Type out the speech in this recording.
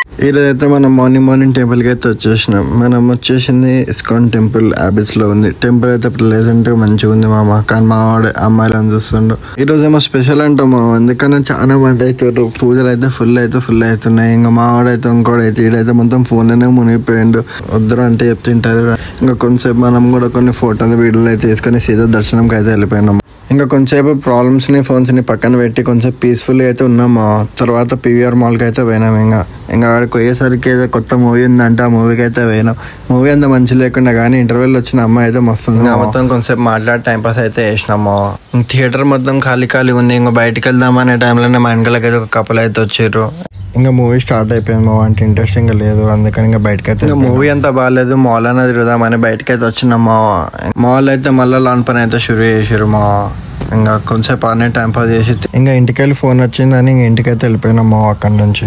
ఈరోజు అయితే మనం మార్నింగ్ టెంపుల్కి అయితే వచ్చేసినాం. మనం వచ్చేసింది ఇస్కాన్ టెంపుల్ హ్యాబిట్స్లో ఉంది. టెంపుల్ అయితే ప్రెజెంట్ మంచిగా ఉంది మామ, కానీ మా వాడు అమ్మాయిలను చూస్తుండు. ఈరోజు ఏమో స్పెషల్ అంటాం మామ, ఎందుకన్నా చాలా మంది అవుతారు. పూజలు అయితే ఫుల్ అవుతున్నాయి. ఇంకా మా వాడైతే ఇంకోడైతే ఈడైతే మొత్తం ఫోన్లోనే మునిగిపోయిండు. వద్దరు అంటే చెప్తుంటారు. ఇంకా కొంతసేపు మనం కూడా కొన్ని ఫోటోలు వీడియోలు అయితే తీసుకొని సీదా దర్శనంకి అయితే వెళ్ళిపోయినాం. ఇంకా కొంచెంసేపు ప్రాబ్లమ్స్ని ఫోన్స్ని పక్కన పెట్టి కొంచెం పీస్ఫుల్గా అయితే ఉన్నాము. తర్వాత పీవీఆర్ మాల్కి అయితే పోయినాం. ఇంకా అక్కడికి పోయేసరికి ఏదో కొత్త మూవీ ఉందంటే ఆ మూవీకి అయితే పోయినాం. మూవీ అంత మంచి లేకుండా కానీ ఇంటర్వెల్ వచ్చిన అమ్మాయి అయితే మస్తుంది. మొత్తం కొంచెంసేపు మాట్లాడి టైంపాస్ అయితే వేసినాము. థియేటర్ మొత్తం ఖాళీ ఉంది. ఇంకా బయటకు వెళ్దామనే టైంలోనే మా ఇంట్లోకి అయితే ఒక కపుల్ అయితే వచ్చారు. ఇంకా మూవీ స్టార్ట్ అయిపోయింది మా అంటే ఇంట్రెస్టింగ్ లేదు, అందుకని ఇంకా బయటకి అయితే ఇంకా మూవీ అంతా బాగాలేదు. మాల్ అనేది తిరుగుదామని బయటకి అయితే వచ్చినాము. మాల్ అయితే మళ్ళీ లాన్ పని అయితే షురూ చేసారు. ఇంకా కొంచెంసేపు అనే టైం పాస్ చేసి ఇంకా ఇంటికి వెళ్ళి ఫోన్ వచ్చిందని ఇంక ఇంటికి అయితే వెళ్ళిపోయినాము అక్కడి నుంచి.